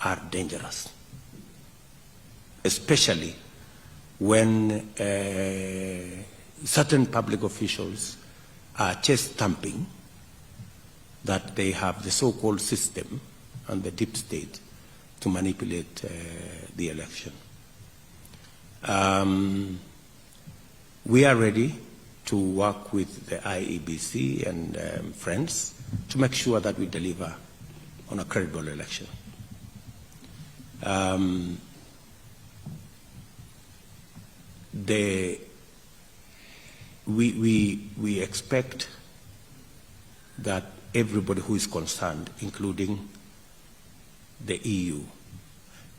are dangerous, especially when certain public officials are chest thumping that they have the so-called system and the deep state to manipulate the election. We are ready to work with the IEBC and friends to make sure that we deliver on a credible election. We expect that everybody who is concerned, including the EU,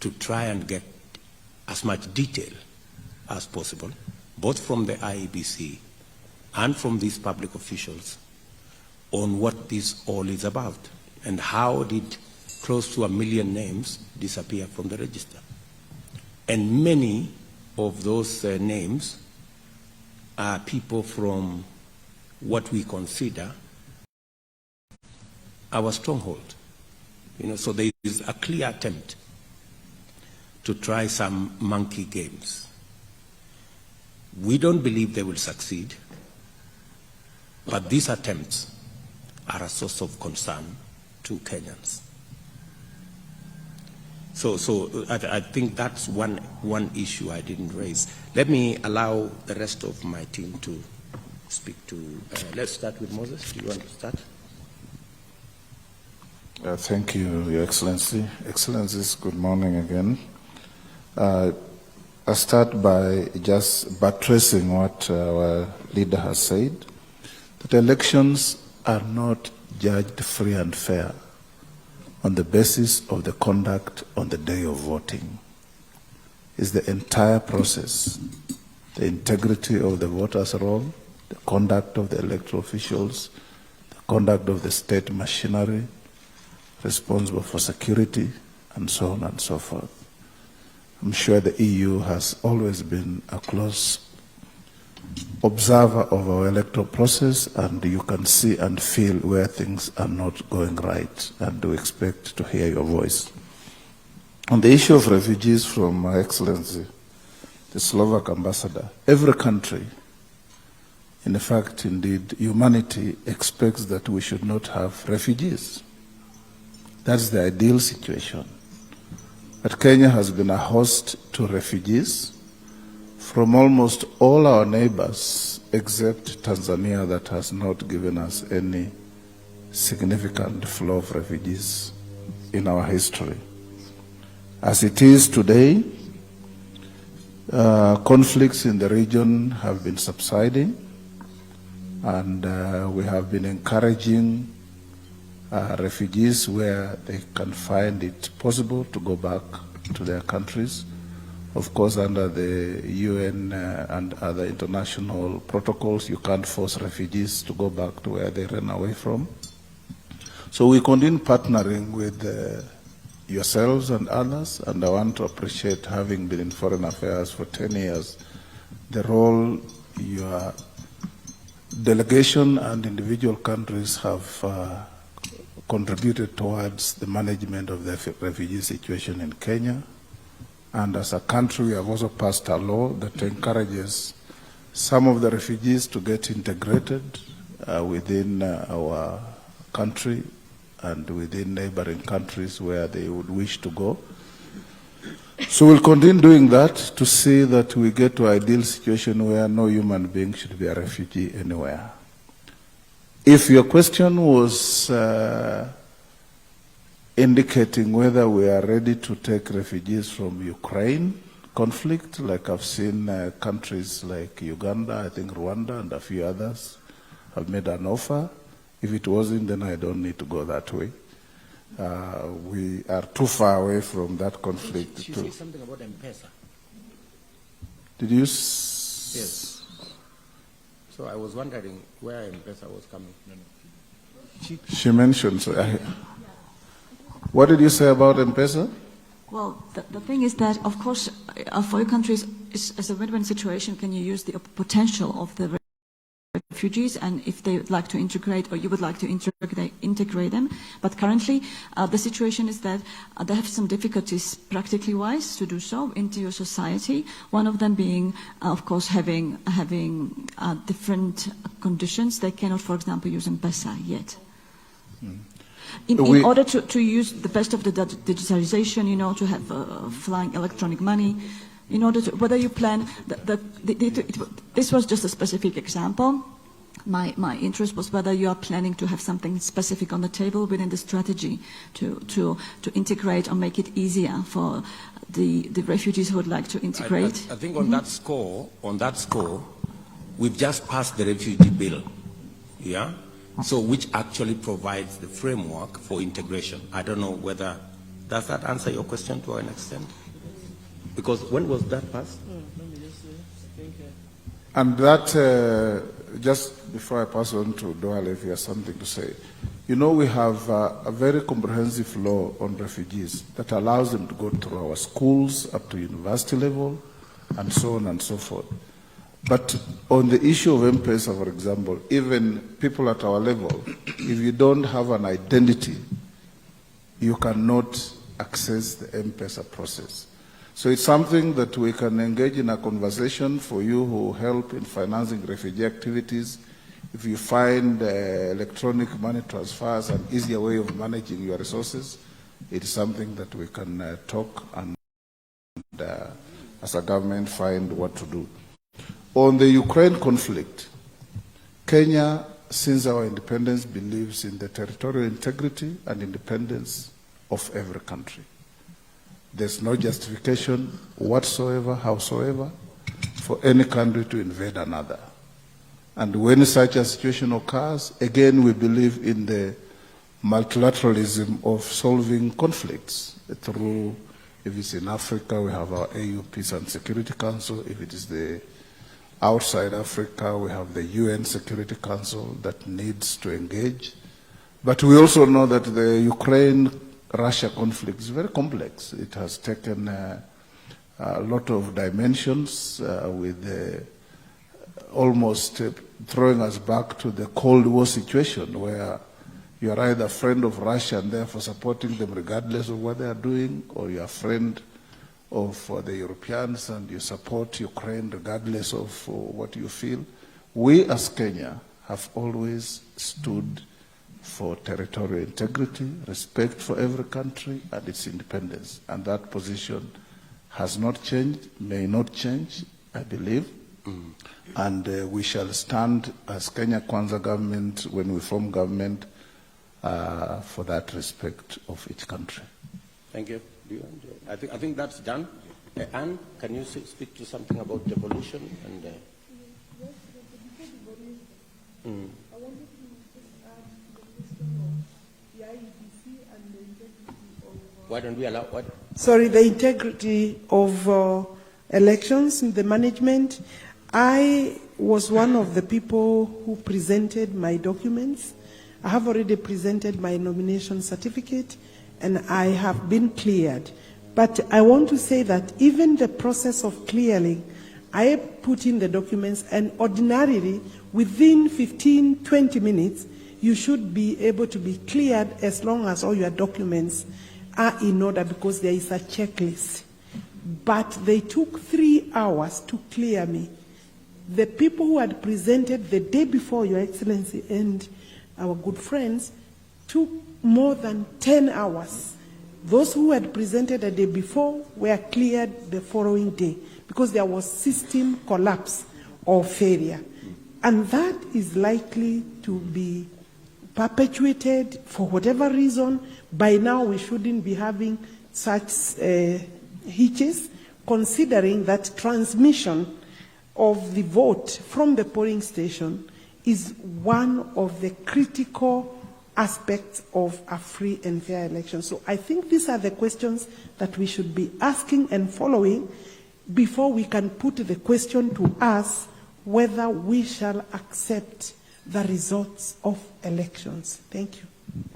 to try and get as much detail as possible, both from the IEBC and from these public officials, on what this all is about and how did close to 1 million names disappear from the register. And many of those names are people from what we consider our stronghold. So there is a clear attempt to try some monkey games. We don't believe they will succeed, but these attempts are a source of concern to Kenyans. So I think that's one issue I didn't raise. Let me allow the rest of my team to speak to. Let's start with Moses. Do you want to start? Thank you, Your Excellency. Excellencies, good morning again. I'll start by just buttressing what our leader has said, that elections are not judged free and fair on the basis of the conduct on the day of voting. It's the entire process, the integrity of the voters' roll, the conduct of the electoral officials, the conduct of the state machinery responsible for security, and so on and so forth. I'm sure the EU has always been a close observer of our electoral process, and you can see and feel where things are not going right, and we expect to hear your voice. On the issue of refugees from Her Excellency, the Slovak ambassador, every country, in fact, indeed, humanity expects that we should not have refugees. That's the ideal situation. But Kenya has been a host to refugees from almost all our neighbors, except Tanzania, that has not given us any significant flow of refugees in our history. As it is today, conflicts in the region have been subsiding, and we have been encouraging refugees where they can find it possible to go back to their countries. Of course, under the UN and other international protocols, you can't force refugees to go back to where they ran away from. So we continue partnering with yourselves and others, and I want to appreciate, having been in foreign affairs for 10 years, the role your delegation and individual countries have contributed towards the management of the refugee situation in Kenya. And as a country, we have also passed a law that encourages some of the refugees to get integrated within our country and within neighboring countries where they would wish to go. So we'll continue doing that to see that we get to an ideal situation where no human being should be a refugee anywhere. If your question was indicating whether we are ready to take refugees from Ukraine conflict, like I've seen countries like Uganda, I think Rwanda, and a few others have made an offer. If it wasn't, then I don't need to go that way. We are too far away from that conflict. She said something about M-Pesa. Did you? Yes. So I was wondering where M-Pesa was coming from. She mentioned. So what did you say about M-Pesa? Well, the thing is that, of course, for your countries, as a win-win situation, can you use the potential of the refugees, and if they would like to integrate, or you would like to integrate them. But currently, the situation is that they have some difficulties, practically wise, to do so into your society. One of them being, of course, having different conditions. They cannot, for example, use M-Pesa yet. In order to use the best of the digitalization, to have flying electronic money, in order to, whether you plan, this was just a specific example. My interest was whether you are planning to have something specific on the table within the strategy to integrate or make it easier for the refugees who would like to integrate. I think on that score, we've just passed the refugee bill, yeah? So which actually provides the framework for integration. I don't know whether, does that answer your question to an extent? Because when was that passed? And that, just before I pass on to Doyle, if you have something to say, we have a very comprehensive law on refugees that allows them to go through our schools up to university level and so on and so forth. But on the issue of M-Pesa, for example, even people at our level, if you don't have an identity, you cannot access the M-Pesa process. So it's something that we can engage in a conversation for you who help in financing refugee activities. If you find electronic money transfers an easier way of managing your resources, it's something that we can talk and as a government find what to do. On the Ukraine conflict, Kenya, since our independence, believes in the territorial integrity and independence of every country. There's no justification whatsoever, howsoever, for any country to invade another. And when such a situation occurs, again, we believe in the multilateralism of solving conflicts through, if it's in Africa, we have our AU Peace and Security Council. If it is the outside Africa, we have the UN Security Council that needs to engage. But we also know that the Ukraine-Russia conflict is very complex. It has taken a lot of dimensions with almost throwing us back to the Cold War situation where you are either a friend of Russia and therefore supporting them regardless of what they are doing, or you are a friend of the Europeans and you support Ukraine regardless of what you feel. We as Kenya have always stood for territorial integrity, respect for every country and its independence. And that position has not changed, may not change, I believe. And we shall stand as Kenya Kwanza government, when we form government, for that respect of each country. Thank you. I think that's done. Anne, can you speak to something about devolution? And, yes, before devolution, I wanted to just add the question of the IEBC and the integrity of... why don't we allow what? Sorry, the integrity of elections in the management. I was one of the people who presented my documents. I have already presented my nomination certificate, and I have been cleared. But I want to say that even the process of clearing, I put in the documents, and ordinarily, within 15, 20 minutes, you should be able to be cleared as long as all your documents are in order, because there is a checklist. But they took 3 hours to clear me. The people who had presented the day before, Your Excellency, and our good friends, took more than 10 hours. Those who had presented the day before were cleared the following day because there was system collapse or failure. And that is likely to be perpetuated for whatever reason. By now, we shouldn't be having such hitches, considering that transmission of the vote from the polling station is one of the critical aspects of a free and fair election. So I think these are the questions that we should be asking and following before we can put the question to us whether we shall accept the results of elections. Thank you.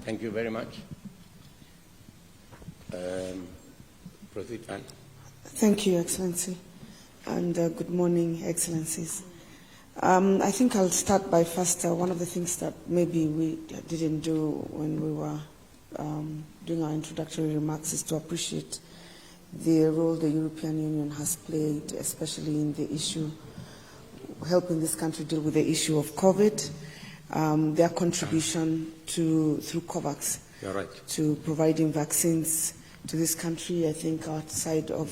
Thank you very much. Proceed, Anne. Thank you, Excellency, and good morning, Excellencies. I think I'll start by first, one of the things that maybe we didn't do when we were doing our introductory remarks is to appreciate the role the European Union has played, especially in the issue, helping this country deal with the issue of COVID, their contribution through COVAX. You're right. To providing vaccines to this country. I think outside of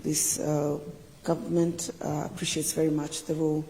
this government appreciates very much the role